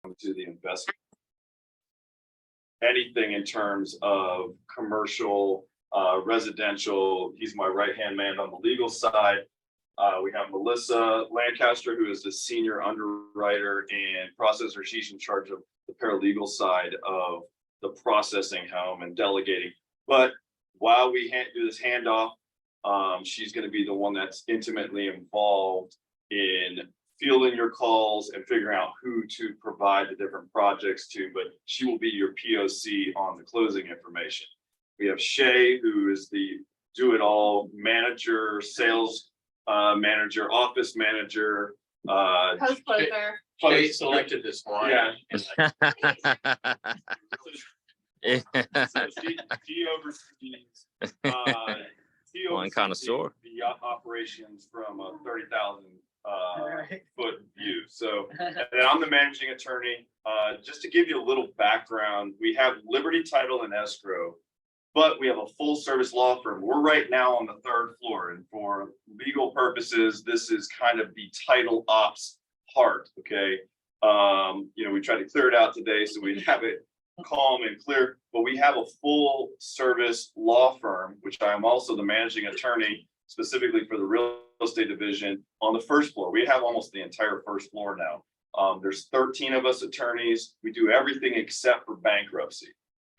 to the investment. Anything in terms of commercial, residential. He's my right-hand man on the legal side. We have Melissa Lancaster, who is the senior underwriter and processor. She's in charge of the paralegal side of the processing home and delegating. But while we do this handoff, she's going to be the one that's intimately involved in fielding your calls and figuring out who to provide the different projects to, but she will be your POC on the closing information. We have Shay, who is the do-it-all manager, sales manager, office manager. Post closer. Shay selected this one. Yeah. Yeah. So she oversees One connoisseur. the operations from a 30,000 foot view. So, and then I'm the managing attorney. Just to give you a little background, we have Liberty Title and Escrow, but we have a full service law firm. We're right now on the 3rd floor, and for legal purposes, this is kind of the title ops part. Okay, we tried to clear it out today so we have it calm and clear, but we have a full service law firm, which I am also the managing attorney specifically for the real estate division on the 1st floor. We have almost the entire 1st floor now. There's 13 of us attorneys. We do everything except for bankruptcy.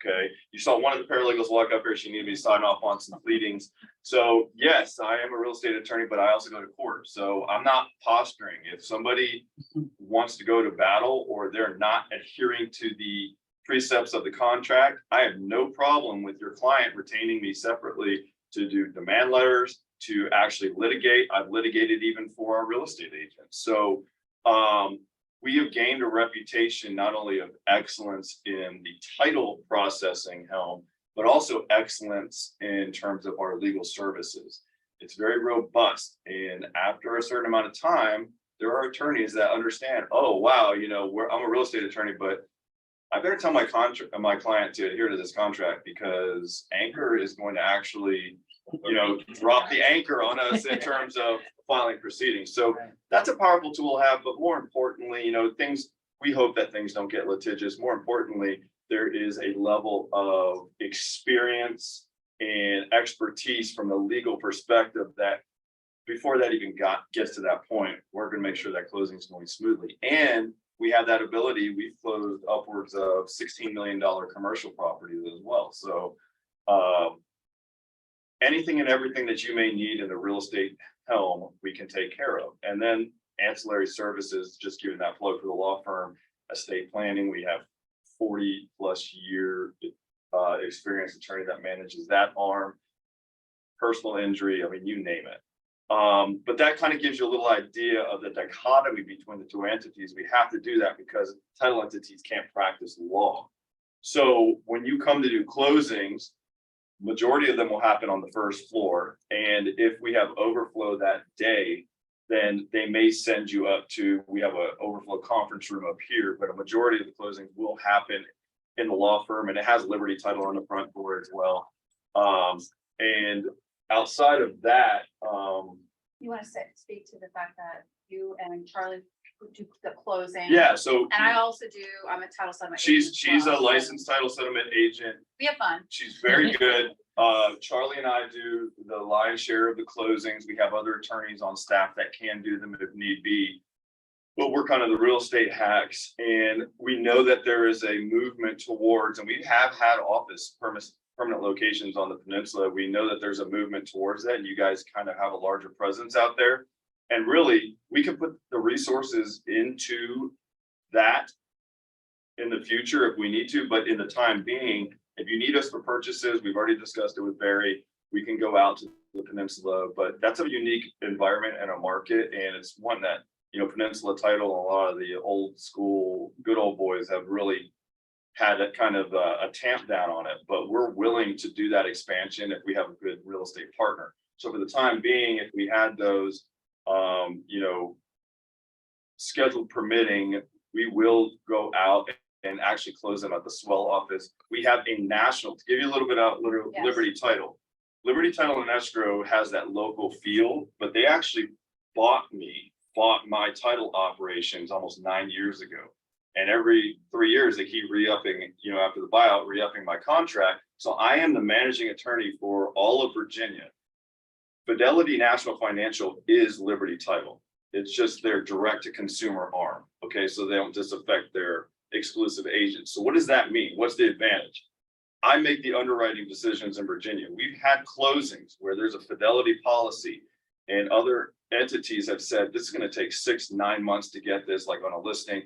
Okay, you saw one of the paralegals walk up here. She needed me to sign off on some pleadings. So yes, I am a real estate attorney, but I also go to court. So I'm not posturing. If somebody wants to go to battle or they're not adhering to the precepts of the contract, I have no problem with your client retaining me separately to do demand letters, to actually litigate. I've litigated even for our real estate agents. So we have gained a reputation not only of excellence in the title processing helm, but also excellence in terms of our legal services. It's very robust. And after a certain amount of time, there are attorneys that understand, oh, wow, I'm a real estate attorney, but I better tell my client to adhere to this contract because Anchor is going to actually, drop the anchor on us in terms of filing proceedings. So that's a powerful tool to have, but more importantly, we hope that things don't get litigious. More importantly, there is a level of experience and expertise from the legal perspective that before that even gets to that point, we're going to make sure that closing is going smoothly. And we have that ability. We've closed upwards of $16 million commercial properties as well. So anything and everything that you may need in the real estate helm, we can take care of. And then ancillary services, just giving that flow for the law firm, estate planning. We have 40+ year experienced attorney that manages that arm, personal injury, you name it. But that kind of gives you a little idea of the dichotomy between the two entities. We have to do that because title entities can't practice law. So when you come to do closings, majority of them will happen on the 1st floor. And if we have overflow that day, then they may send you up to, we have an overflow conference room up here, but a majority of the closings will happen in the law firm, and it has Liberty Title on the front door as well. And outside of that, You want to speak to the fact that you and Charlie do the closing? yeah, so And I also do, I'm a title settlement. she's agent as well, a so licensed title settlement agent. We have fun. She's very good. Charlie and I do the lion's share of the closings. We have other attorneys on staff that can do them if need be. But we're kind of the real estate hacks. And we know that there is a movement towards, and we have had office permanent locations on the peninsula. We know that there's a movement towards that. And you guys kind of have a larger presence out there. And really, we can put the resources into that in the future if we need to. But in the time being, if you need us for purchases, we've already discussed it with Barry, we can go out to the peninsula. But that's a unique environment and a market. And it's one that, Peninsula Title, a lot of the old school, good old boys have really had a kind of a tamp down on it. But we're willing to do that expansion if we have a good real estate partner. So for the time being, if we had those, scheduled permitting, we will go out and actually close them at the Swell office. We have a national, to give you a little bit of Yes. Liberty Title. Liberty Title and Escrow has that local feel, but they actually bought my title operations almost 9 years ago. And every 3 years, they keep re-upping, after the buyout, re-upping my contract. So I am the managing attorney for all of Virginia. Fidelity National Financial is Liberty Title. It's just their direct to consumer arm. Okay, so they don't just affect their exclusive agents. So what does that mean? What's the advantage? I make the underwriting decisions in Virginia. We've had closings where there's a Fidelity policy and other entities have said this is going to take 6-9 months to get this, like on a listing.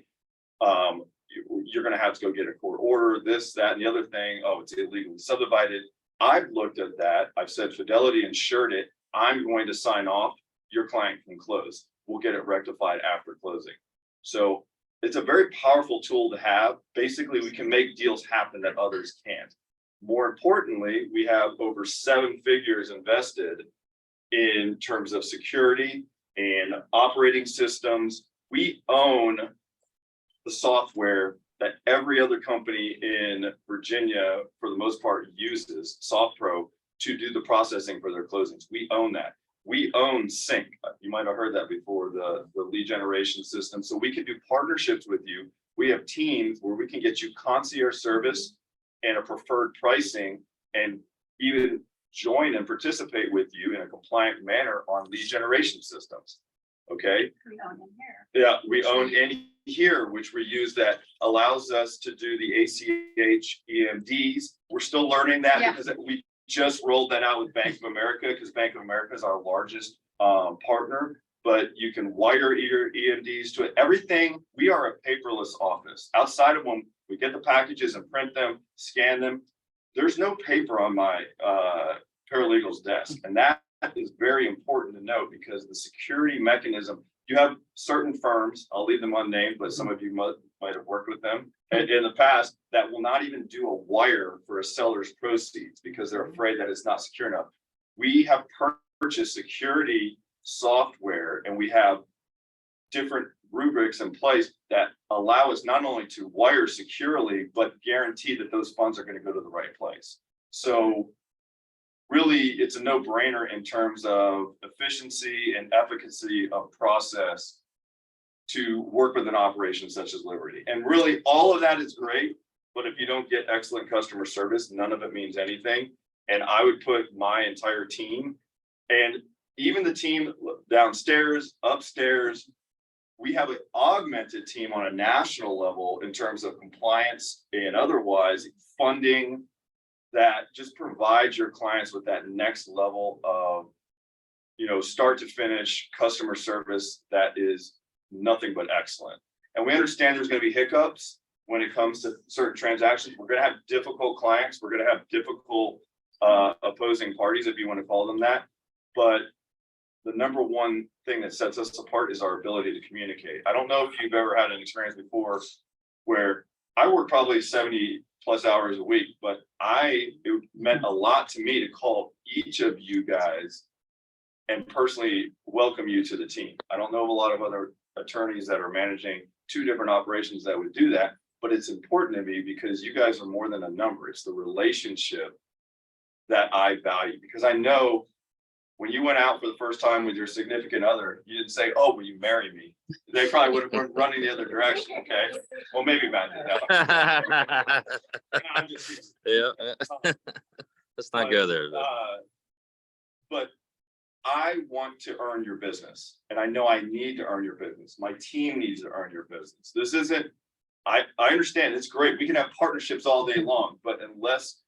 You're going to have to go get a court order, this, that, and the other thing. Oh, it's illegally subdivided. I've looked at that. I've said Fidelity insured it. I'm going to sign off. Your client can close. We'll get it rectified after closing. So it's a very powerful tool to have. Basically, we can make deals happen that others can't. More importantly, we have over 7 figures invested in terms of security and operating systems. We own the software that every other company in Virginia, for the most part, uses, SoftPro, to do the processing for their closings. We own that. We own Sync. You might have heard that before, the lead generation system. So we can do partnerships with you. We have teams where we can get you concierge service and a preferred pricing, and even join and participate with you in a compliant manner on lead generation systems. Okay. We own in here. Yeah, we own any here, which we use that allows us to do the ACH EMDs. We're still learning that because we just rolled that out with Bank of America, because Bank of America is our largest partner. But you can wire your EMDs to it. Everything, we are a paperless office. Outside of when we get the packages and print them, scan them, there's no paper on my paralegal's desk. And that is very important to note, because the security mechanism, you have certain firms, I'll leave them unnamed, but some of you might have worked with them in the past, that will not even do a wire for a seller's proceeds because they're afraid that it's not secure enough. We have purchased security software, and we have different rubrics in place that allow us not only to wire securely, but guarantee that those funds are going to go to the right place. So really, it's a no-brainer in terms of efficiency and efficacy of process to work with an operation such as Liberty. And really, all of that is great, but if you don't get excellent customer service, none of it means anything. And I would put my entire team, and even the team downstairs, upstairs, we have an augmented team on a national level in terms of compliance and otherwise funding, that just provides your clients with that next level of, start to finish customer service that is nothing but excellent. And we understand there's going to be hiccups when it comes to certain transactions. We're going to have difficult clients. We're going to have difficult opposing parties, if you want to call them that. But the number one thing that sets us apart is our ability to communicate. I don't know if you've ever had an experience before where I work probably 70 plus hours a week, but it meant a lot to me to call each of you guys and personally welcome you to the team. I don't know of a lot of other attorneys that are managing 2 different operations that would do that, but it's important to me because you guys are more than a number. It's the relationship that I value, because I know when you went out for the first time with your significant other, you didn't say, "Oh, will you marry me?" They probably would have been running the other direction. Okay. Well, maybe Matt did that. I'm just, Yeah. Let's not go there. but I want to earn your business, and I know I need to earn your business. My team needs to earn your business. This isn't, I understand it's great. We can have partnerships all day long, but unless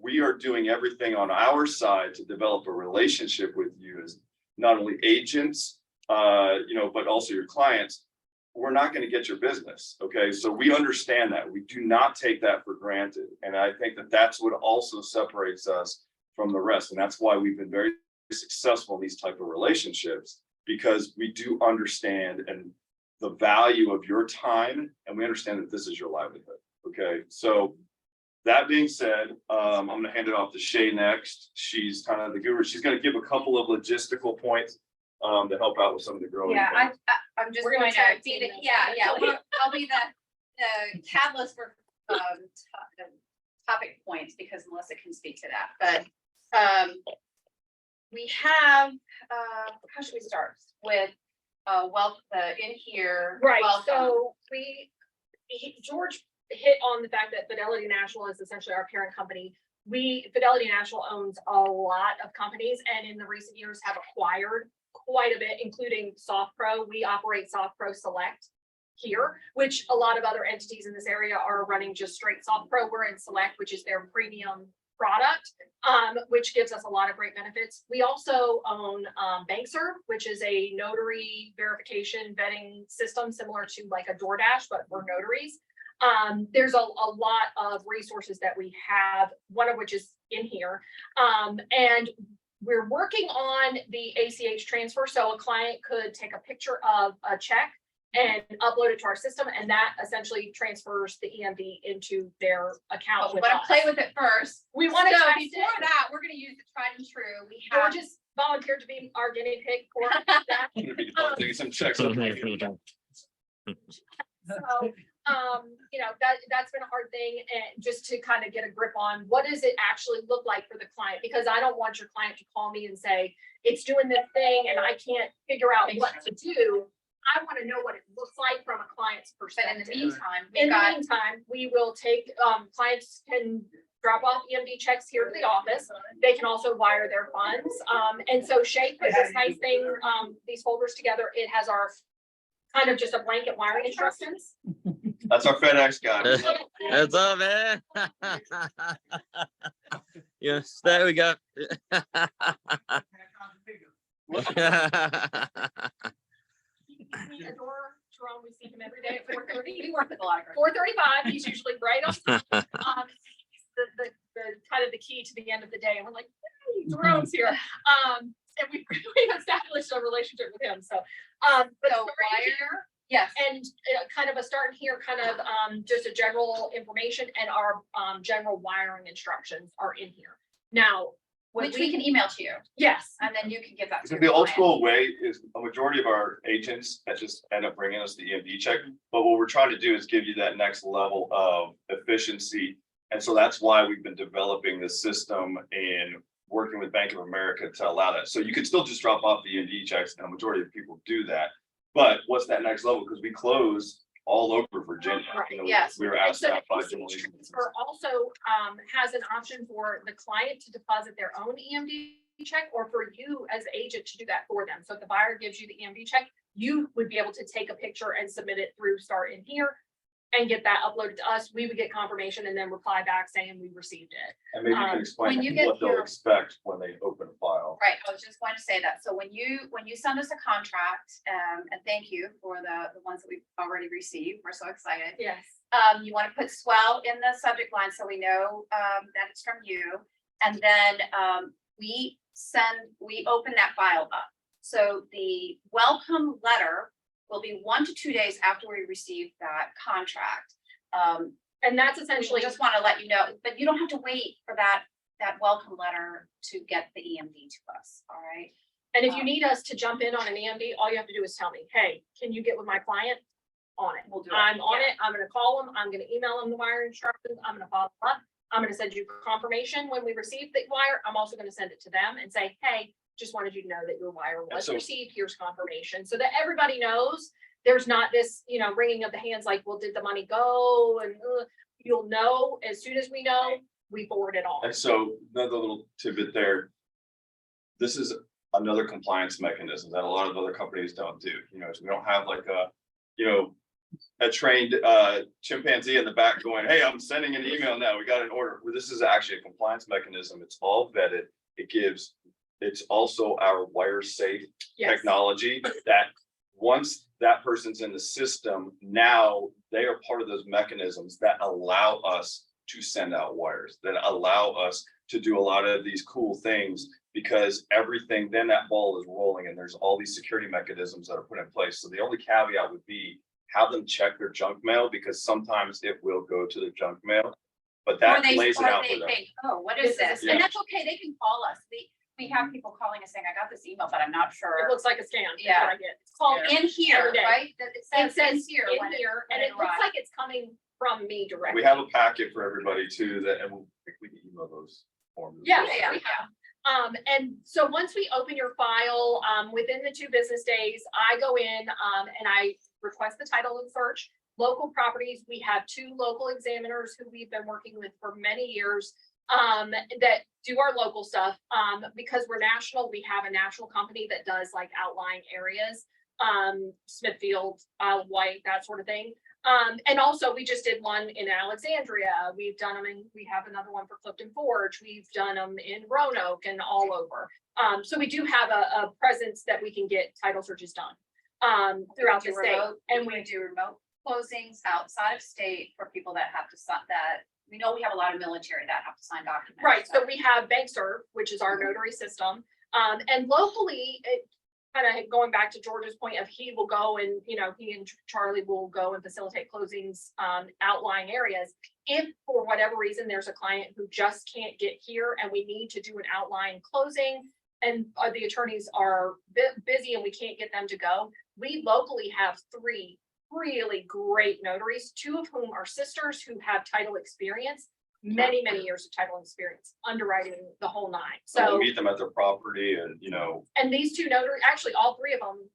we are doing everything on our side to develop a relationship with you as not only agents, but also your clients, we're not going to get your business. Okay. So we understand that. We do not take that for granted. And I think that that's what also separates us from the rest. And that's why we've been very successful in these type of relationships, because we do understand and the value of your time, and we understand that this is your livelihood. Okay. So that being said, I'm going to hand it off to Shay next. She's kind of the guru. She's going to give a couple of logistical points to help out with some of the growing. Yeah, I'm just going to be the, I'll be the catalyst for topic points, because Melissa can speak to that. But we have, how should we start with in here? Right, welcome. so we George hit on the fact that Fidelity National is essentially our parent company. Fidelity National owns a lot of companies and in the recent years have acquired quite a bit, including SoftPro. We operate SoftPro Select here, which a lot of other entities in this area are running just straight SoftPro. We're in Select, which is their premium product, which gives us a lot of great benefits. We also own BankServe, which is a notary verification vetting system similar to like a DoorDash, but for notaries. There's a lot of resources that we have, one of which is in here. And we're working on the ACH transfer. So a client could take a picture of a check and upload it to our system, and that essentially transfers the EMV into their account. But we want to play with it first. We want to So test before it. that, we're going to use the tried and true. We have George has volunteered to be our guinea pig for that. I'm gonna be depositing some checks. up my- So, you know, that's been a hard thing, and just to kind of get a grip on what does it actually look like for the client? Because I don't want your client to call me and say, it's doing this thing and I can't figure out what to do. I want to know what it looks like from a client's but in perspective. the meantime, In we've the got meantime, we will take, clients can drop off EMV checks here to the office. They can also wire their funds. And so Shay put this nice thing, these folders together. It has our kind of just a blanket wiring instructions. That's our FedEx guy. That's up, man. Yes, there we go. We adore Jerome. We see him every day at 4:30. we work with a lot of. 4:35, he's usually right on time. He's the kind of the key to the end of the day. And we're like, hey, Jerome's here. And we've established a relationship with him. So, but So starting wire- here, Yes. and kind of a start here, kind of just a general information, and our general wiring instructions are in here. Now, when Which we can email to you, yes, and then you can give that to So your the old client. school way is a majority of our agents that just end up bringing us the EMD check. But what we're trying to do is give you that next level of efficiency. And so that's why we've been developing this system and working with Bank of America to allow that. So you could still just drop off the EMD checks, and a majority of people do that. But what's that next level? Because we close all over Virginia. You know, Yes. We were And asked so that by ACH Julie. transfer also has an option for the client to deposit their own EMD check, or for you as the agent to do that for them. So if the buyer gives you the EMD check, you would be able to take a picture and submit it through Start in Here and get that uploaded to us. We would get confirmation and then reply back saying we received it. And maybe you can when explain you get what they'll your- expect when they open a file. Right, I was just going to say that. So when you send us a contract, and thank you for the ones that we've already received, we're so excited. Yes. You want to put swell in the subject line so we know that it's from you. And then we open that file up. So the welcome letter will be 1 to 2 days after we receive that contract. And that's We essentially just want to let you know, but you don't have to wait for that welcome letter to get the EMD to us, all right? and if you need us to jump in on an EMD, all you have to do is tell me, hey, can you get with my client on it? We'll do it. I'm on Yeah. it. I'm gonna call them. I'm gonna email them the wire instructions. I'm gonna follow up. I'm gonna send you confirmation when we receive the wire. I'm also gonna send it to them and say, hey, just wanted you to know that your wire was so- received. Here's confirmation, so that everybody knows there's not this, you know, wringing of the hands like, well, did the money go? And you'll know as soon as we know, we forward it on. And so another little tidbit there. This is another compliance mechanism that a lot of other companies don't do. You know, so we don't have like a trained chimpanzee in the back going, hey, I'm sending an email now. We got an order. Well, this is actually a compliance mechanism. It's all vetted. It's also our wire safe Yes. technology that once that person's in the system, now they are part of those mechanisms that allow us to send out wires, that allow us to do a lot of these cool things, because everything, then that ball is rolling and there's all these security mechanisms that are put in place. So the only caveat would be have them check their junk mail, because sometimes it will go to the junk mail. But that lays it out for them. Think, oh, what is This is a this? scam. And that's okay, they can call us. We have people calling us saying, I got this email, but I'm not It sure. looks like a scam. That's Yeah. what I get. It's called In here, every day. right? That It It says in says here. in when here, when and it looks arrives. like it's coming from me directly. We have a packet for everybody too, that, and we can email those forms. as Yeah, well. Yeah. we have. And so once we open your file, within the 2 business days, I go in, and I request the title and search. local properties, we have 2 local examiners who we've been working with for many years that do our local stuff. Because we're national, we have a national company that does like outlying areas, Smithfield, Isle of Wight, that sort of thing. And also we just did one in Alexandria. We've done them we have another one for Clifton Forge. We've done them in Roanoke and all over. So we do have a presence that we can get title searches done throughout the state. And we do remote closings outside of state for people that have to sign that. We know we have a lot of military that have to sign documents. Right, so we have BankServe, which is our notary system. And locally, it kind of going back to George's point of he will go and, you know, he and Charlie will go and facilitate closings, outlying areas. If for whatever reason, there's a client who just can't get here and we need to do an outline closing and the attorneys are busy and we can't get them to go, we locally have 3 really great notaries, 2 of whom are sisters who have title experience, many years of title experience, underwriting the whole 9. So we'll So, meet them at their property and, you know, and these 2 notaries, actually all 3 of them,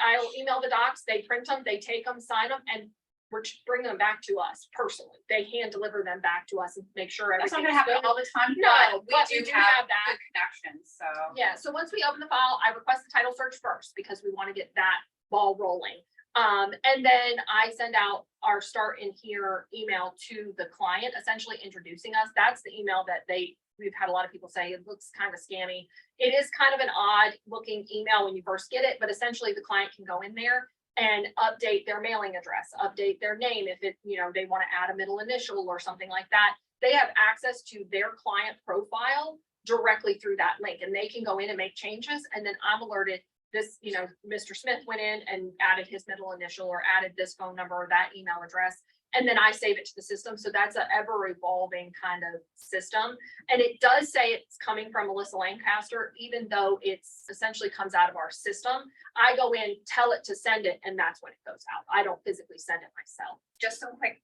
I'll email the docs, they print them, they take them, sign them, and we're bringing them back to us personally. They hand deliver them back to us and make sure That's not everything's gonna happen good. all the time. No, but but we do have that. good connections, so. Yeah, so once we open the file, I request the title search first because we want to get that ball rolling. And then I send out our start in here email to the client, essentially introducing us. That's the email that we've had a lot of people say it looks kind of scammy. It is kind of an odd looking email when you first get it, but essentially the client can go in there and update their mailing address, update their name. If it, you know, they want to add a middle initial or something like that, they have access to their client profile directly through that link and they can go in and make changes. And then I'm alerted this, you know, Mr. Smith went in and added his middle initial or added this phone number or that email address. And then I save it to the system. So that's an ever evolving kind of system. And it does say it's coming from Melissa Lancaster, even though it's essentially comes out of our system. I go in, tell it to send it, and that's when it goes out. I don't physically send it myself. Just some quick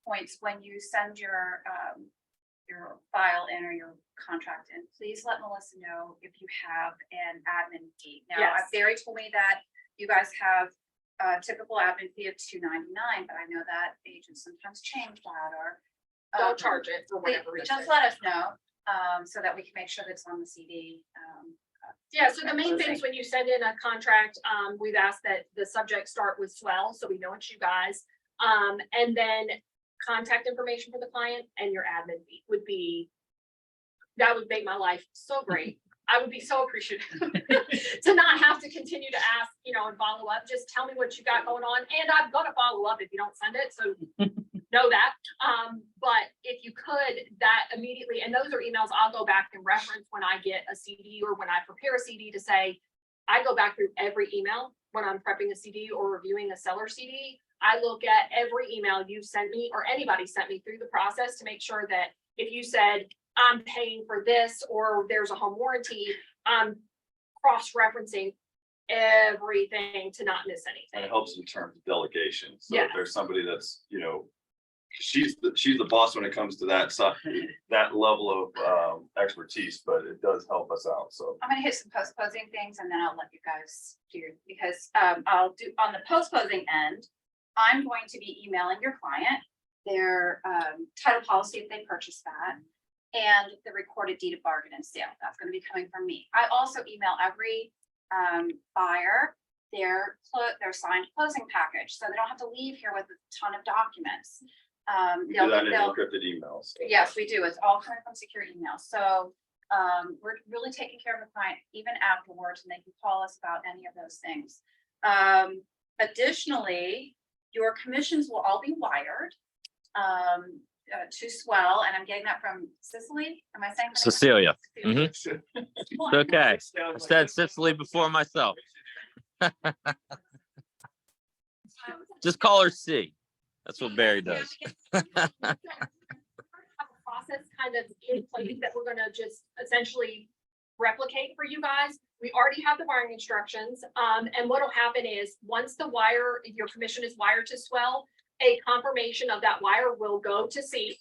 points, when you send your file in or your contract in, please let Melissa know if you have an admin fee. Now, Yes. Barry told me that you guys have a typical admin fee of $2.99, but I know that agents sometimes change that or. Don't charge it for whatever reason. Just let us know, so that we can make sure that's on the CD. Yeah, so the main things when you send in a contract, we've asked that the subject start with swell, so we know it's you guys. And then contact information for the client and your admin fee would be, that would make my life so great. I would be so appreciative to not have to continue to ask, you know, and follow up. Just tell me what you got going on. And I'm gonna follow up if you don't send it, so know that. But if you could, that immediately, and those are emails I'll go back and reference when I get a CD or when I prepare a CD to say, I go back through every email when I'm prepping a CD or reviewing a seller CD. I look at every email you sent me or anybody sent me through the process to make sure that if you said, I'm paying for this, or there's a home warranty, I'm cross-referencing everything to not miss and it anything. helps in terms of delegation. So Yeah. if there's somebody that's, you know, she's the boss when it comes to that side, that level of expertise, but it does help us out. So I'm gonna hit some post-closing things and then I'll let you guys do, because I'll do, on the post-closing end, I'm going to be emailing your client their title policy if they purchase that, and the recorded deed of bargain and sale. That's gonna be coming from me. I also email every buyer their signed closing package, so they don't have to leave here with a ton of documents. we do that in encrypted emails. Yes, we do. It's all coming from secure email. So we're really taking care of the client even afterwards, and they can call us about any of those things. Additionally, your commissions will all be wired to Swell, and I'm getting that from Cicely. Am I saying? her name? Cecilia. Cecilia. Mhm. Well, It's okay. I said Sicily before myself. Just call her C. That's what Barry does. Have a process kind of in place that we're gonna just essentially replicate for you guys. We already have the wiring instructions, and what'll happen is, once the wire, your commission is wired to Swell, a confirmation of that wire will go to C.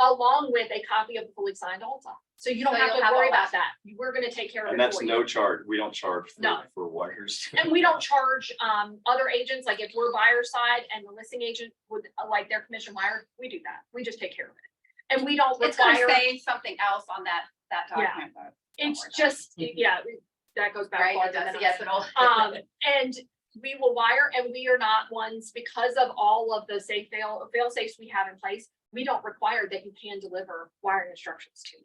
along with a copy of the fully signed also. So you don't So have you'll to have worry all about that. that. We're gonna take care of And it that's for no you. charge. We don't charge No. for wires. And we don't charge other agents, like if we're buyer side and the listing agent would like their commission wire, we do that. We just take care of it. And we don't It's gonna require, say something else on that Yeah. document. though. Don't it's worry about just, yeah, that goes back Right, it farther does, than us. yes, it'll. And we will wire, and we are not ones, because of all of the fail safes we have in place, we don't require that you can deliver wiring instructions to me.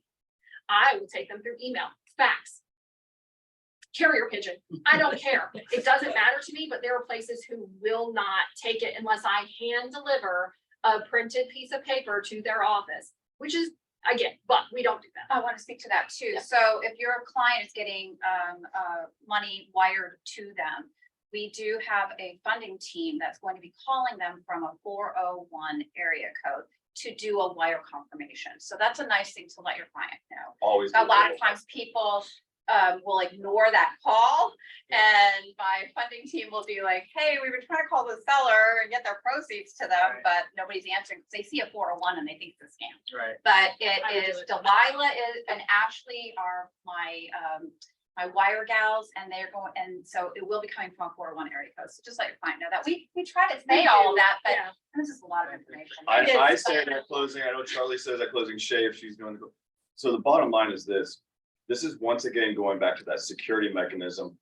I will take them through email, fax, carrier pigeon. I don't care. It doesn't matter to me, but there are places who will not take it unless I hand deliver a printed piece of paper to their office, which is, again, but we don't do that. I want to speak to that too. Yeah. So if your client is getting money wired to them, we do have a funding team that's going to be calling them from a 401 area code to do a wire confirmation. So that's a nice thing to let your client know. Always. A lot of times people will ignore that call, and my funding team will be like, hey, we've been trying to call the seller and get their proceeds to them, Right. but nobody's answering. They see a 401 and they think it's a scam. Right. But I would it do is it. Delilah and Ashley are my wire gals, and they're going, and so it will be coming from a 401 area code. So just let your client know that we try to say all of that, but Yeah. this is a lot of information. I It is. say it at closing, I know Charlie says at closing, Shay, if she's doing the. So the bottom line is this is once again going back to that security mechanism.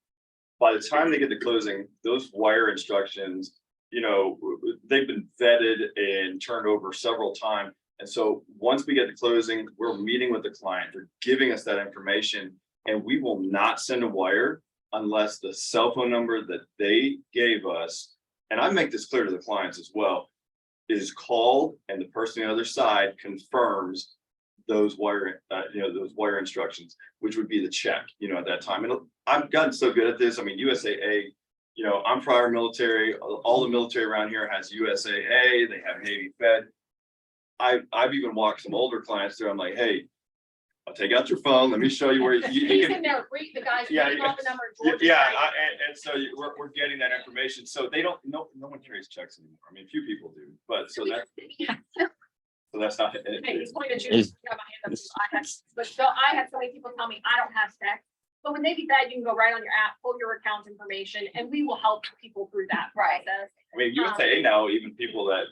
By the time they get to closing, those wire instructions, they've been vetted and turned over several times. And so once we get to closing, we're meeting with the client, they're giving us that information, and we will not send a wire unless the cell phone number that they gave us, and I make this clear to the clients as well, is called and the person on the other side confirms those wire, those wire instructions, which would be the check, at that time. And I've gotten so good at this. I mean, USAA, I'm prior military, all the military around here has USAA, they have Navy Fed. I've even walked some older clients through. I'm like, hey, I'll take out your phone. Let me show you where you He's can. in there, the guy's Yeah, reading off the number. Yeah, and so we're getting that information. So they don't, no one carries checks anymore. I mean, a few people do, but so that's not. Hey, he's pointing at you. Is- I got my hand up. I had so many people tell me I don't have sex. But when they be bad, you can go right on your app, pull your account information, and we will help people through that Right. process. I mean, USAA now, even people that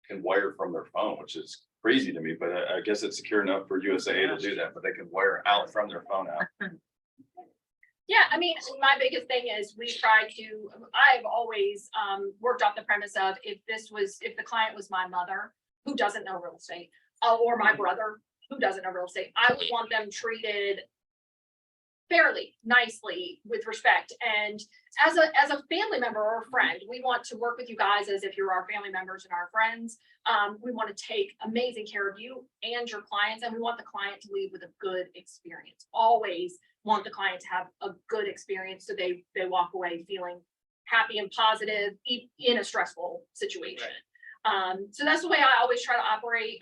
can wire from their phone, which is crazy to me, but I guess it's secure enough for USAA to do that, but they can wire out from their phone out. Yeah, I mean, my biggest thing is I've always worked off the premise of if the client was my mother who doesn't know real estate, or my brother who doesn't know real estate, I would want them treated fairly, nicely, with respect. And as a family member or a friend, we want to work with you guys as if you're our family members and our friends. We want to take amazing care of you and your clients, and we want the client to leave with a good experience. Always want the client to have a good experience, so they walk away feeling happy and positive in a stressful situation. So that's the way I always try to operate.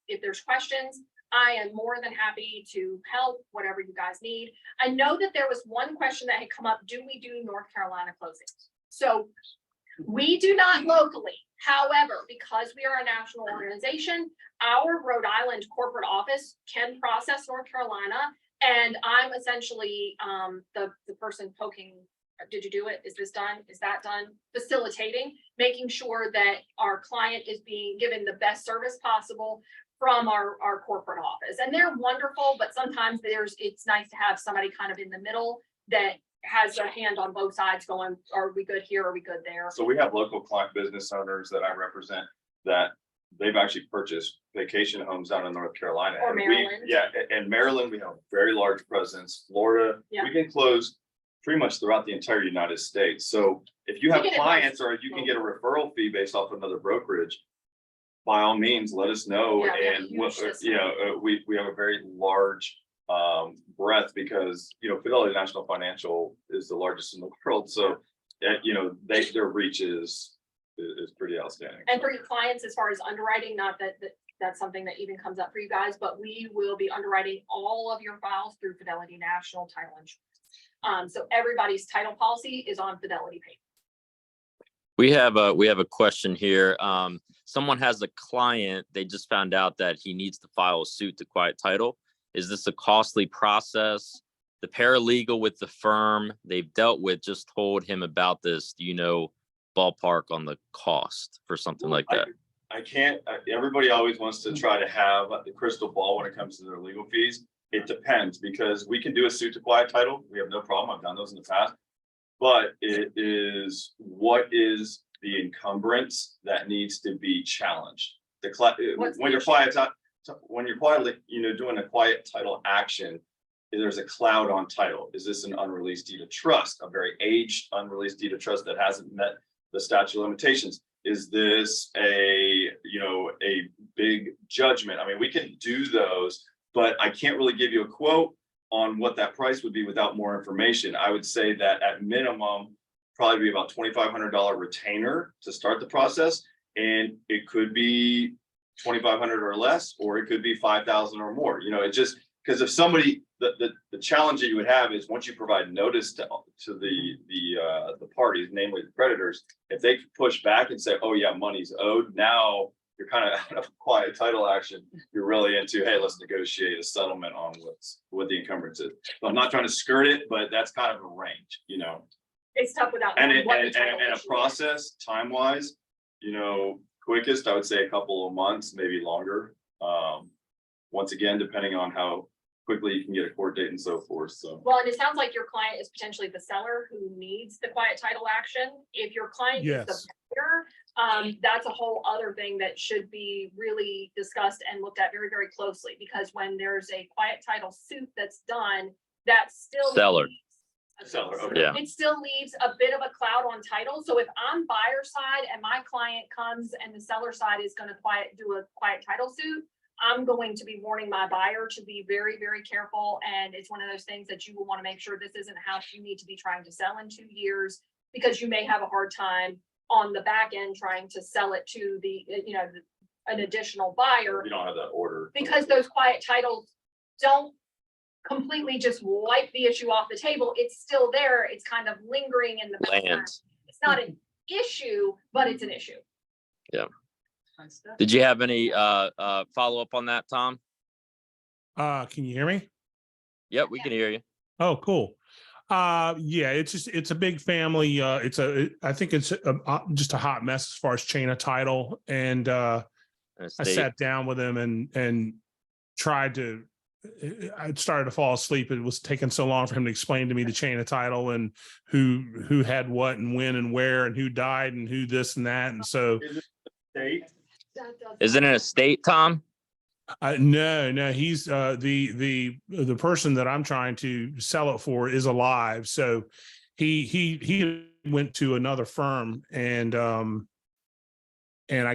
If there's questions, I am more than happy to help, whatever you guys need. I know that there was one question that had come up, do we do North Carolina closings? So we do not locally. However, because we are a national organization, our Rhode Island corporate office can process North Carolina. And I'm essentially the person poking, did you do it? Is this done? Is that done? Facilitating, making sure that our client is being given the best service possible from our corporate office. And they're wonderful, but sometimes it's nice to have somebody kind of in the middle that has their hand on both sides going, are we good here? Are we good there? So we have local client business owners that I represent that they've actually purchased vacation homes down in North Carolina. Or And Maryland. in Maryland, we have a very large presence. Florida, Yeah. we can close pretty much throughout the entire United States. So if you have We get clients advice. or you can get a referral fee based off another brokerage, by all means, let us know. Yeah, we have a And huge system. we have a very large breadth because, Fidelity National Financial is the largest in the world. So, their reach is pretty outstanding. And for your clients, as far as underwriting, not that that's something that even comes up for you guys, but we will be underwriting all of your files through Fidelity National Title Insurance. So everybody's title policy is on Fidelity paper. We have a question here. someone has a client, they just found out that he needs to file a suit to quiet title. Is this a costly process? The paralegal with the firm they've dealt with just told him about this. Do you know ballpark on the cost for something like that? I can't, everybody always wants to try to have the crystal ball when it comes to their legal fees. It depends, because we can do a suit to quiet title. We have no problem. I've done those in the past. But it is, what is the encumbrance that needs to be challenged? When you're quietly, doing a quiet title action, there's a cloud on title. Is this an unreleased deed of trust, a very aged unreleased deed of trust that hasn't met the statute of limitations? Is this a big judgment? I mean, we can do those, but I can't really give you a quote on what that price would be without more information. I would say that at minimum, probably be about $2,500 retainer to start the process. And it could be 2,500 or less, or it could be 5,000 or more. It just, because if somebody, the challenge that you would have is once you provide notice to the parties, namely the creditors, if they push back and say, oh yeah, money's owed, now you're kind of out of quiet title action. You're really into, hey, let's negotiate a settlement on what the encumbrance is. So I'm not trying to skirt it, but that's kind of a range, It's tough without. And knowing what the and title a issue is. process time wise, quickest, I would say a couple of months, maybe longer. Once again, depending on how quickly you can get a court date and so forth. So, Well, and it sounds like your client is potentially the seller who needs the quiet title action. If your client is the Yes. buyer, that's a whole other thing that should be really discussed and looked at very, very closely, because when there's a quiet title suit that's done, that still. Seller. leaves- Seller, okay. Yeah. It still leaves a bit of a cloud on title. So if I'm buyer side and my client comes and the seller side is going to do a quiet title suit, I'm going to be warning my buyer to be very, very careful. And it's one of those things that you will want to make sure this isn't a house you need to be trying to sell in 2 years, because you may have a hard time on the back end trying to sell it to an additional buyer, you don't have that order. because those quiet titles don't completely just wipe the issue off the table. It's still there. It's kind of lingering in the background. Land. It's not an issue, but it's an issue. Did you have any follow up on that, Tom? Can you hear me? Yep, we can hear you. Oh, cool. Yeah, it's a big family. I think it's just a hot mess as far as chain of title. And I sat down with him and tried to, I started to fall asleep. It was taking so long for him to explain to me the chain of title and who had what and when and where and who died and who this and that. And so, State? Is it an estate, Tom? no, he's the person that I'm trying to sell it for is alive. So he went to another firm and I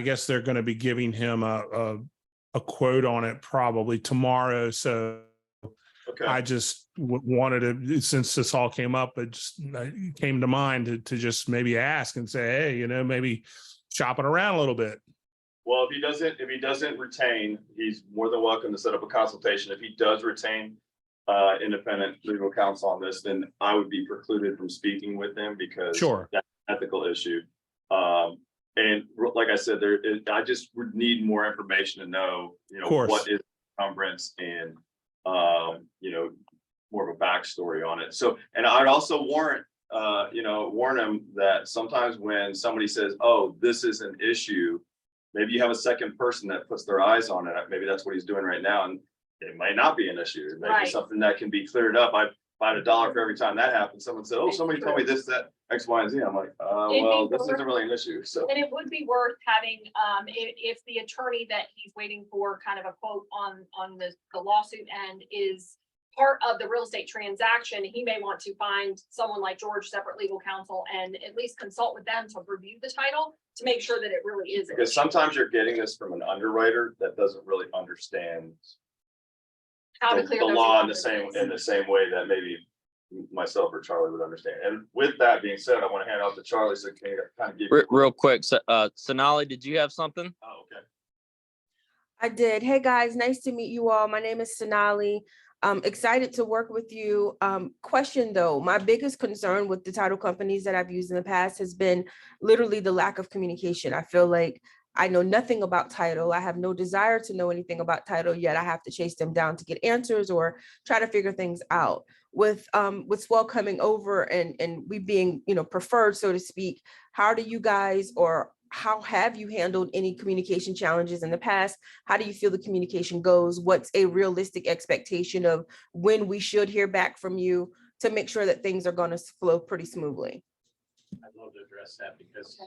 guess they're going to be giving him a quote on it probably tomorrow. So Okay. I just wanted to, since this all came up, it came to mind to just maybe ask and say, hey, maybe shop it around a little bit. Well, if he doesn't retain, he's more than welcome to set up a consultation. If he does retain independent legal counsel on this, then I would be precluded from speaking with him because Sure. that's an ethical issue. And like I said, I just would need more information to know, course. what is encumbrance and more of a backstory on it. So, and I'd also warn him that sometimes when somebody says, oh, this is an issue, maybe you have a second person that puts their eyes on it. Maybe that's what he's doing right now. And it might not be an issue. It may be Right. something that can be cleared up. I find $1 for every time that happens. Someone said, oh, somebody told me this, that, X, Y, and Z. I'm like, well, this isn't really an issue. So, And it would be worth having, if the attorney that he's waiting for kind of a quote on the lawsuit end is part of the real estate transaction, he may want to find someone like George, separate legal counsel, and at least consult with them to review the title to make sure that it really is. an because issue. sometimes you're getting this from an underwriter that doesn't really understand How to the clear the those law encumbrances. in the same way that maybe myself or Charlie would understand. And with that being said, I want to hand off to Charlie so can you kind of give. Real quick, Sonali, did you have something? Oh, okay. I did. Hey guys, nice to meet you all. My name is Sonali. I'm excited to work with you. Question though, my biggest concern with the title companies that I've used in the past has been literally the lack of communication. I feel like I know nothing about title. I have no desire to know anything about title, yet I have to chase them down to get answers or try to figure things out. With Swell coming over and we being, preferred, so to speak, how do you guys, or how have you handled any communication challenges in the past? How do you feel the communication goes? What's a realistic expectation of when we should hear back from you to make sure that things are going to flow pretty smoothly? I'd love to address that because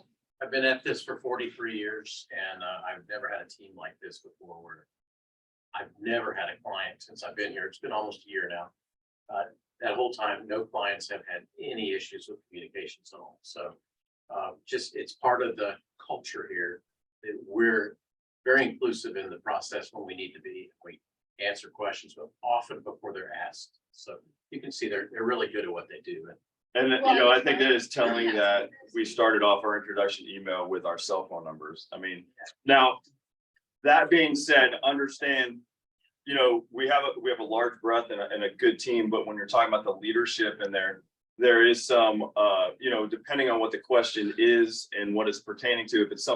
I've been at this for 43 years and I've never had a team like this before where I've never had a client since I've been here. It's been almost a year now. That whole time, no clients have had any issues with communications at all. So just it's part of the culture here that we're very inclusive in the process when we need to be. We answer questions, but often before they're asked. So you can see they're really good at what they do. And I think that is telling that we started off our introduction email with our cell phone numbers. I mean, now, that being said, understand, we have a large breadth and a good team, but when you're talking about the leadership in there is some, depending on what the question is and what it's pertaining to, if it's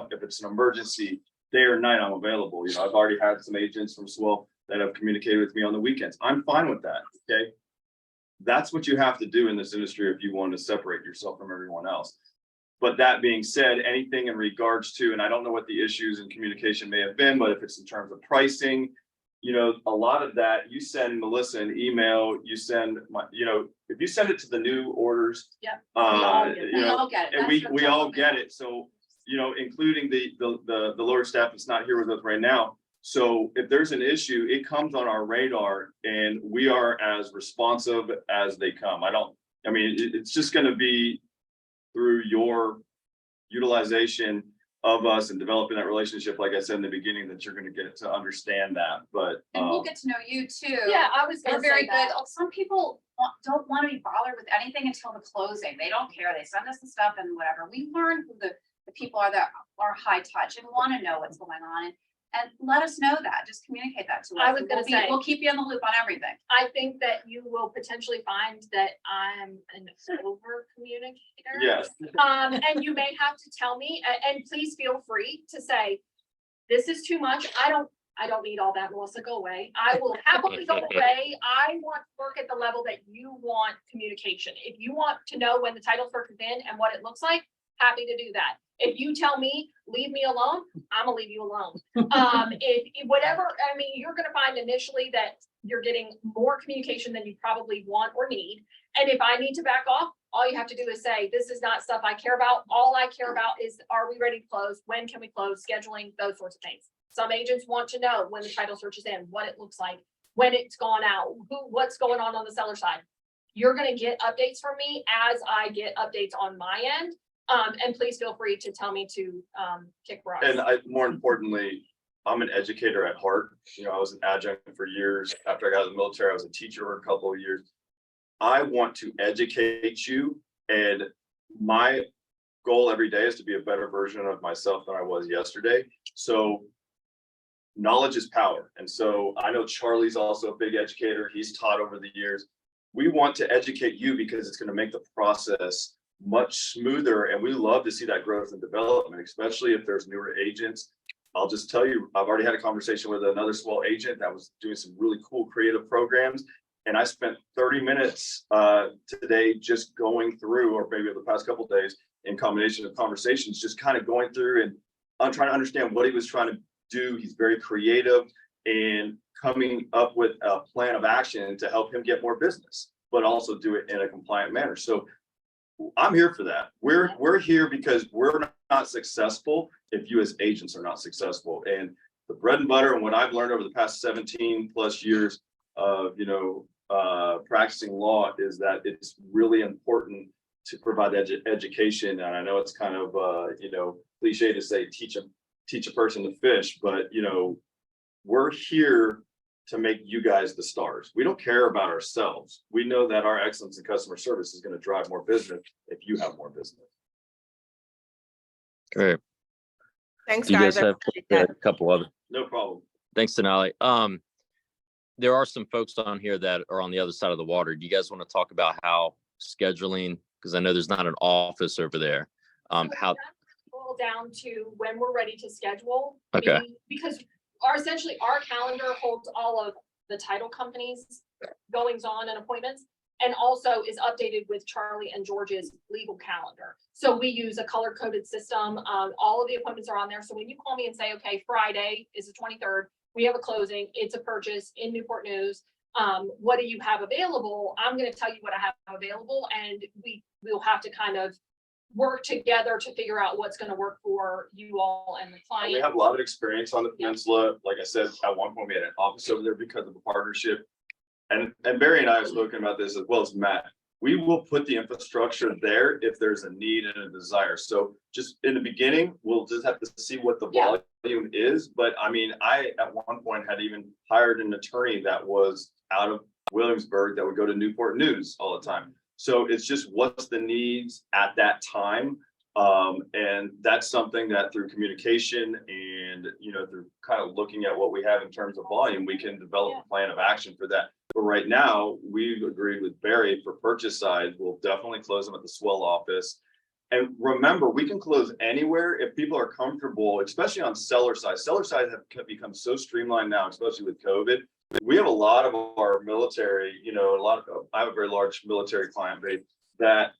an emergency, day or night, I'm available. I've already had some agents from Swell that have communicated with me on the weekends. I'm fine with that, okay? That's what you have to do in this industry if you want to separate yourself from everyone else. But that being said, anything in regards to, and I don't know what the issues in communication may have been, but if it's in terms of pricing, a lot of that, you send Melissa an email, you send if you send it to the new orders. Yeah. We all get it. and That's we the all problem. get it. So, including the lower staff that's not here with us right now. So if there's an issue, it comes on our radar and we are as responsive as they come. It's just going to be through your utilization of us and developing that relationship, like I said in the beginning, that you're going to get to understand that. But And we'll get to know you too. Yeah, I was We're gonna very say that. good. Some people don't want to be bothered with anything until the closing. They don't care. They send us the stuff and whatever. We learn who the people are that are high touch and want to know what's going on. And let us know that. Just communicate that to us. I was gonna say- we'll keep you in the loop on everything. I think that you will potentially find that I'm an over communicator. yes, And you may have to tell me, and please feel free to say, this is too much. I don't need all that, Melissa, go away. I will happily go away. I want to work at the level that you want communication. If you want to know when the title search is in and what it looks like, happy to do that. If you tell me, leave me alone, I'm gonna leave you alone. You're gonna find initially that you're getting more communication than you probably want or need. And if I need to back off, all you have to do is say, this is not stuff I care about. All I care about is, are we ready to close? When can we close? Scheduling, those sorts of things. Some agents want to know when the title search is in, what it looks like, when it's gone out, what's going on the seller side. You're gonna get updates from me as I get updates on my end. And please feel free to tell me to kick rocks. and more importantly, I'm an educator at heart. I was an adjunct for years. After I got out of the military, I was a teacher for a couple of years. I want to educate you, and my goal every day is to be a better version of myself than I was yesterday. So knowledge is power. And so I know Charlie's also a big educator. He's taught over the years. We want to educate you because it's going to make the process much smoother. And we love to see that growth and development, especially if there's newer agents. I'll just tell you, I've already had a conversation with another Swell agent that was doing some really cool creative programs. And I spent 30 minutes today just going through, or maybe the past couple of days, in combination of conversations, just kind of going through and I'm trying to understand what he was trying to do. He's very creative and coming up with a plan of action to help him get more business, but also do it in a compliant manner. So I'm here for that. We're here because we're not successful if you as agents are not successful. And the bread and butter and what I've learned over the past 17 plus years of practicing law is that it's really important to provide education. And I know it's kind of cliche to say teach a person to fish, but we're here to make you guys the stars. We don't care about ourselves. We know that our excellence in customer service is going to drive more business if you have more business. Great. Thanks, Do you guys. guys I have appreciate a that. couple other? No problem. Thanks, Denali. There are some folks on here that are on the other side of the water. Do you guys want to talk about how scheduling, because I know there's not an office over there, how all down to when we're ready to schedule. Okay. Because our calendar holds all of the title companies' goings on and appointments, and also is updated with Charlie and George's legal calendar. So we use a color coded system. All of the appointments are on there. So when you call me and say, okay, Friday is the 23rd, we have a closing, it's a purchase in Newport News. What do you have available? I'm going to tell you what I have available, and we'll have to kind of work together to figure out what's going to work for you all and the We client. have a lot of experience on the peninsula. Like I said, at one point we had an office over there because of a partnership. And Barry and I have spoken about this as well as Matt. We will put the infrastructure there if there's a need and a desire. So just in the beginning, we'll just have to see what the Yeah. volume is. But I mean, I at one point had even hired an attorney that was out of Williamsburg that would go to Newport News all the time. So it's just what's the needs at that time. And that's something that through communication and, through kind of looking at what we have in terms of volume, we can develop a plan of action for that. But right now, we've agreed with Barry for purchase side, we'll definitely close them at the Swell office. And remember, we can close anywhere if people are comfortable, especially on seller side. Seller side have become so streamlined now, especially with COVID. We have a lot of our military, I have a very large military client base that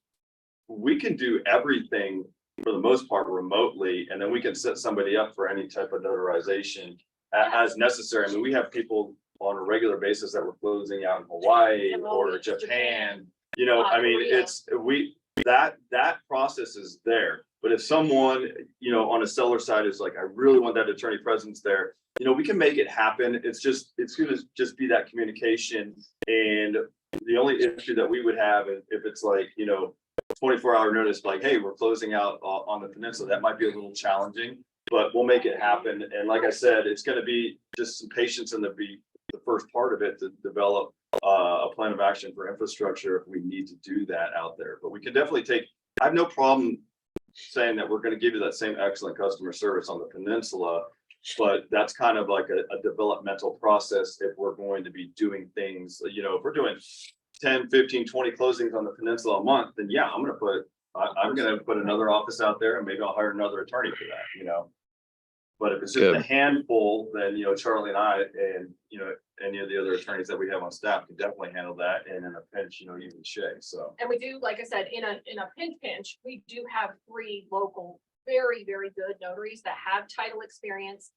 we can do everything for the most part remotely, and then we can set somebody up for any type of notarization as necessary. I mean, we have people on a regular basis that we're closing out in Hawaii or Japan. I mean, Korea. that process is there. But if someone, on a seller side is like, I really want that attorney presence there, we can make it happen. It's gonna just be that communication. And the only issue that we would have if it's like, 24-hour notice, like, hey, we're closing out on the peninsula, that might be a little challenging, but we'll make it happen. And like I said, it's gonna be just some patience in the first part of it to develop a plan of action for infrastructure if we need to do that out there. But we can definitely I have no problem saying that we're gonna give you that same excellent customer service on the peninsula, but that's kind of like a developmental process if we're going to be doing things, if we're doing 10, 15, 20 closings on the peninsula a month, then yeah, I'm gonna put another office out there and maybe I'll hire another attorney for that, But if it's just a Good. handful, then, Charlie and I and, any of the other attorneys that we have on staff can definitely handle that. And in a pinch, even Shay, so. And we do, like I said, in a pinch, we do have 3 local, very, very good notaries that have title experience.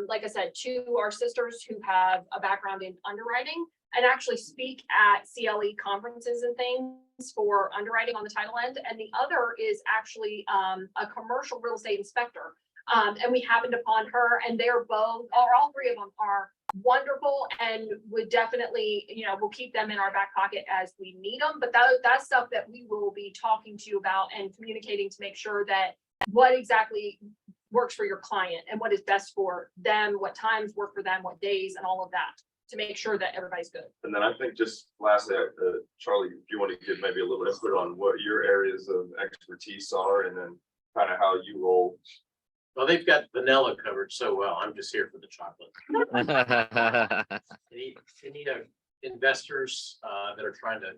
Like I said, 2 are sisters who have a background in underwriting and actually speak at CLE conferences and things for underwriting on the title end. And the other is actually a commercial real estate inspector. And we happened upon her, and they're both, or all 3 of them are wonderful and would definitely, we'll keep them in our back pocket as we need them. But that's stuff that we will be talking to you about and communicating to make sure that what exactly works for your client and what is best for them, what times work for them, what days, and all of that, to make sure that everybody's good. And then I think just lastly, Charlie, if you want to give maybe a little input on what your areas of expertise are and then kind of how you roll. Well, they've got vanilla covered so well. I'm just here for the chocolate. Any investors that are trying to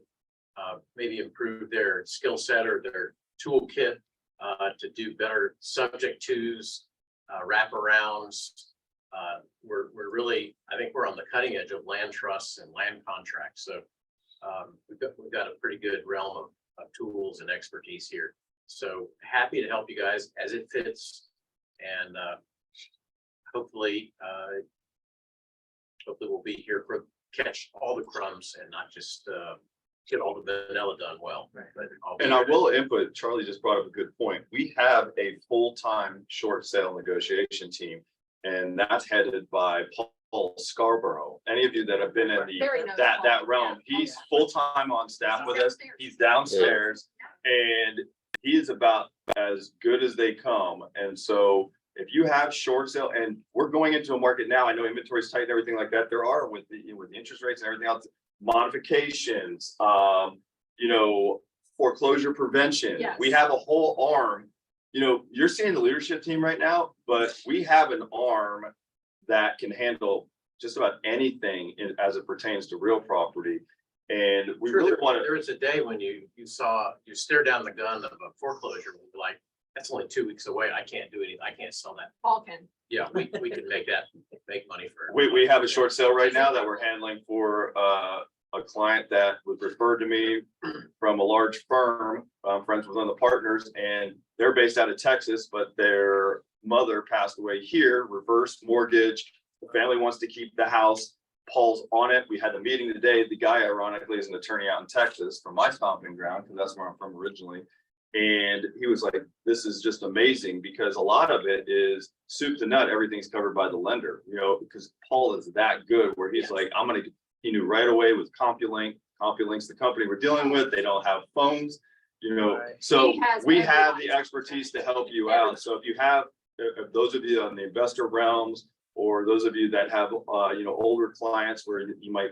maybe improve their skill set or their toolkit to do better subject twos, wraparounds. We're really, I think we're on the cutting edge of land trusts and land contracts. So we've got a pretty good realm of tools and expertise here. So happy to help you guys as it fits. And hopefully we'll be here for catch all the crumbs and not just get all the vanilla done well. Right. But And I will input, Charlie just brought up a good point. We have a full-time short sale negotiation team, and that's headed by Paul Scarborough. Any of you that have been in Very nice. that realm, he's full-time on staff with us. He's downstairs, and he is about as good as they come. And so if you have short sale, and we're going into a market now, I know inventory is tight and everything like that. There are with the interest rates and everything else, modifications, foreclosure prevention. Yes. We have a whole arm. You're seeing the leadership team right now, but we have an arm that can handle just about anything as it pertains to real property. And we really want to. There was a day when you stare down the gun of a foreclosure and be like, That's only 2 weeks away. I can't do anything. I can't sell that. Paul can. Yeah, we can make money for it. We have a short sale right now that we're handling for a client that was referred to me from a large firm. I'm friends with one of the partners, and they're based out of Texas, but their mother passed away here, reverse mortgage. The family wants to keep the house. Paul's on it. We had the meeting today. The guy ironically is an attorney out in Texas from my stomping ground, because that's where I'm from originally. And he was like, this is just amazing, because a lot of it is soup to nut. Everything's covered by the lender, you know, because Paul is that good where he's like, he knew right away with CompuLink. CompuLink's the company we're dealing with. They don't have phones, you know, so He has we have everybody. the expertise to help you out. So if you have, if those of you on the investor realms, or those of you that have, you know, older clients where you might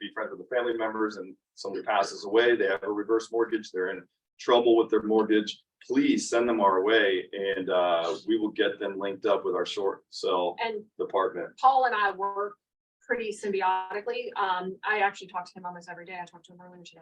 be friends with the family members and somebody passes away, they have a reverse mortgage, they're in trouble with their mortgage, please send them our way, and we will get them linked up with our short sell And department. Paul and I work pretty symbiotically. I actually talk to him almost every day. I talked to him earlier today.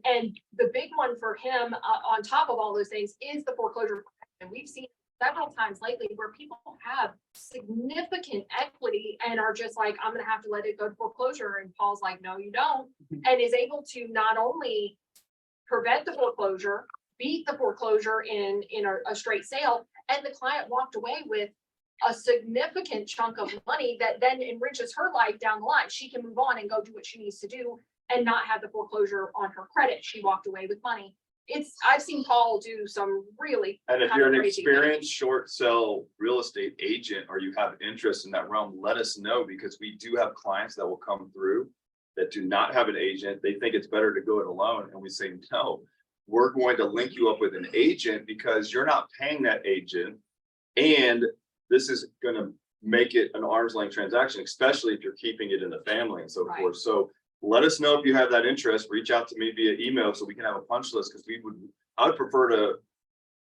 And the big one for him, on top of all those things, is the foreclosure. And we've seen several times lately where people have significant equity and are just like, I'm gonna have to let it go to foreclosure. And Paul's like, no, you don't. And is able to not only prevent the foreclosure, beat the foreclosure in a straight sale, and the client walked away with a significant chunk of money that then enriches her life down the line. She can move on and go do what she needs to do and not have the foreclosure on her credit. She walked away with money. I've seen Paul do some really. And if kind you're of an crazy experienced short sell real estate agent, or you have interest in that realm, let us know, because we do have clients that will come through that do not have an agent. They think it's better to go it alone. And we say, no, we're going to link you up with an agent, because you're not paying that agent. And this is going to make it an arm's length transaction, especially if you're keeping it in the family and so Right. forth. So let us know if you have that interest. Reach out to me via email so we can have a punch list, because I would prefer to,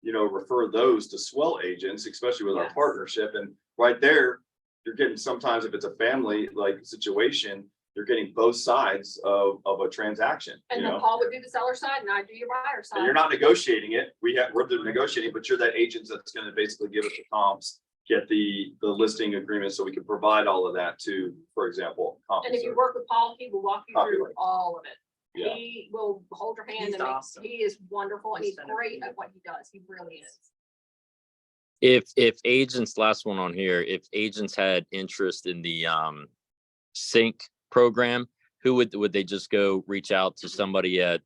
you know, refer those to swell agents, especially with our Yes. partnership. And right there, you're getting, sometimes if it's a family like situation, you're getting both sides of a transaction, you And then know? Paul would do the seller side and I do your buyer side. And you're not negotiating it. We're the negotiating, but you're that agent that's gonna basically give us the comps, get the listing agreement, so we can provide all of that to, for example. And if you work with Paul, he will walk you through Copyright. all of it. Yeah. He will hold your hand He's and awesome. he is wonderful and he's He's done great it. at what he does. He really is. If agents, last one on here, if agents had interest in the sync program, who would they just go reach out to somebody at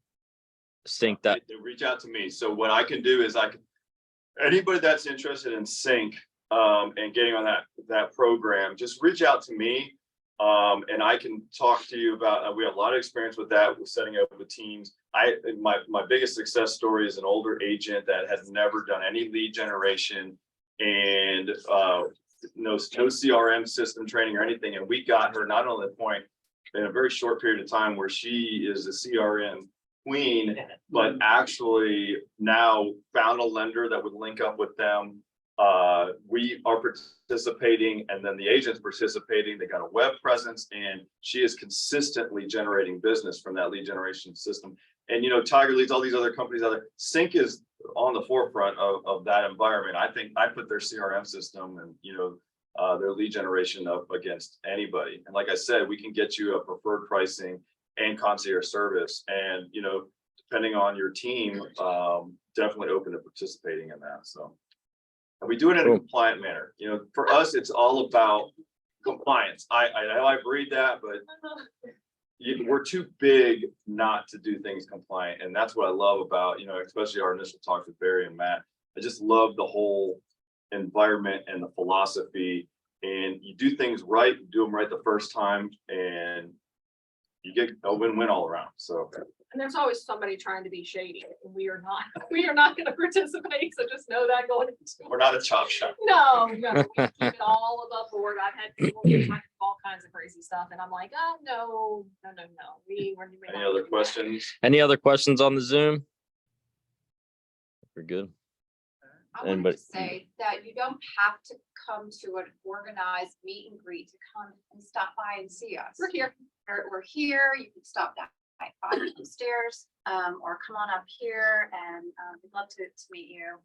sync that? They reach out to me. So what I can do is anybody that's interested in sync and getting on that program, just reach out to me. And I can talk to you about, we have a lot of experience with that, with setting up with teams. My biggest success story is an older agent that has never done any lead generation and no CRM system training or anything. And we got her not only the point in a very short period of time where she is a CRM queen, but actually now found a lender that would link up with them. We are participating, and then the agent's participating. They got a web presence, and she is consistently generating business from that lead generation system. And, you know, Tiger Leads, all these other companies out there, Sync is on the forefront of that environment. I think I put their CRM system and, you know, their lead generation up against anybody. And like I said, we can get you a preferred pricing and concierge service. And, you know, depending on your team, definitely open to participating in that. So. And we do it in a Cool. compliant manner. You know, for us, it's all about compliance. I read that, but we're too big not to do things compliant. And that's what I love about, you know, especially our initial talks with Barry and Matt. I just love the whole environment and the philosophy. And you do things right, you do them right the first time, and you get a win-win all around. So. And there's always somebody trying to be shady and we are not going to participate. So just know that going into. We're not a chop shop. No, we keep it all above board. I've had people do all kinds of crazy stuff and I'm like, oh, no. We're Any other questions? Any other questions on the Zoom? We're good. I wanted Anybody- to say that you don't have to come to an organized meet and greet to come and stop by and see us. We're here. We're here. You can stop down upstairs or come on up here and we'd love to meet you.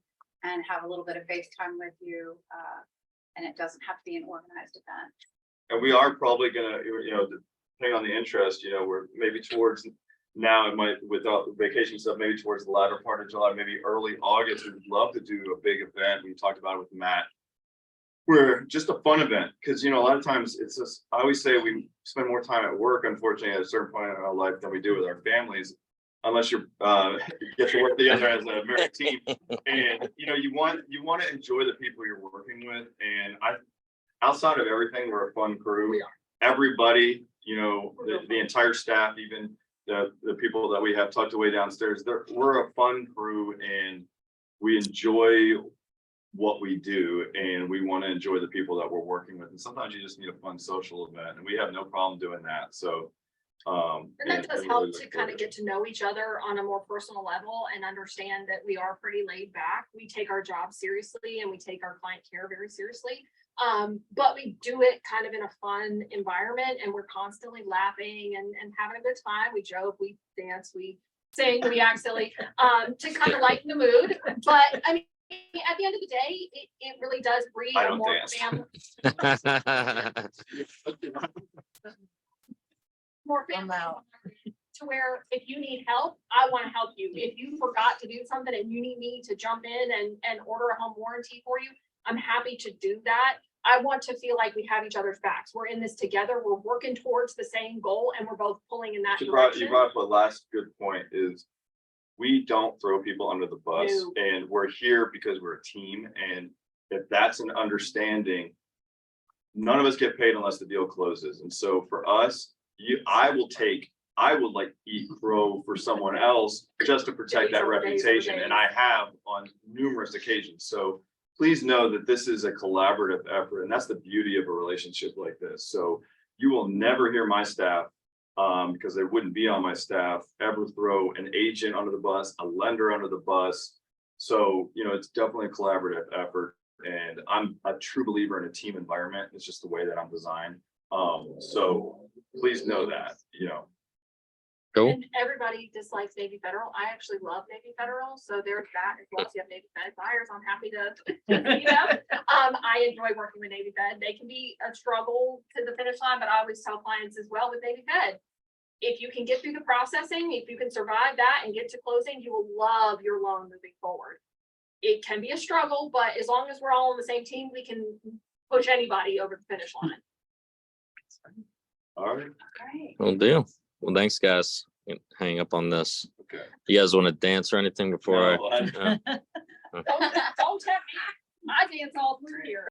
and have a little bit of FaceTime with you. And it doesn't have to be an organized event. And we are probably gonna, depending on the interest, we're maybe towards now, it might, without the vacation stuff, maybe towards the latter part of July, maybe early August, we'd love to do a big event. We talked about it with Matt. We're just a fun event, because a lot of times it's just, I always say we spend more time at work, unfortunately, at a certain point in our life than we do with our families. Unless you get to work together as a married team, and you want to enjoy the people you're working with. And outside of everything, we're a fun crew. We are. Everybody, the entire staff, even the people that we have tucked away downstairs, we're a fun crew, and we enjoy what we do, and we want to enjoy the people that we're working with. And sometimes you just need a fun social event, and we have no problem doing that. So. And that does really help look to kind forward of get to know each other on a more personal level and understand that we are pretty laid back. We take our job seriously and we take our client care very seriously. But we do it kind of in a fun environment, and we're constantly laughing and having a good time. We joke, we dance, we sing, we act silly, to kind of lighten the mood. But I mean, at the end of the day, it really does breed I a don't more dance. more family to where if you need help, I want to help you. If you forgot to do something and you need me to jump in and order a home warranty for you, I'm happy to do that. I want to feel like we have each other's backs. We're in this together. We're working towards the same goal, and we're both pulling in that You direction. brought up a last good point is we don't throw people under the bus, No. and we're here because we're a team. And if that's an understanding, none of us get paid unless the deal closes. And so for us, I would like eat crow for someone else just to protect that reputation. And I have on numerous occasions. So please know that this is a collaborative effort, and that's the beauty of a relationship like this. So you will never hear my staff, because they wouldn't be on my staff, ever throw an agent under the bus, a lender under the bus. So, it's definitely a collaborative effort, and I'm a true believer in a team environment. It's just the way that I'm designed. So please know that, Cool. And everybody dislikes Navy Federal. I actually love Navy Federal, so there's that. As well as you have Navy Fed buyers, I'm happy to see them. I enjoy working with Navy Fed. They can be a struggle to the finish line, but I always tell clients as well with Navy Fed, if you can get through the processing, if you can survive that and get to closing, you will love your loan moving forward. It can be a struggle, but as long as we're all on the same team, we can push anybody over the finish line. all right, Great. Will do. Well, thanks, guys. Hang up on this. okay. You guys want to dance or anything before No, I? Don't tempt me. I dance all through here.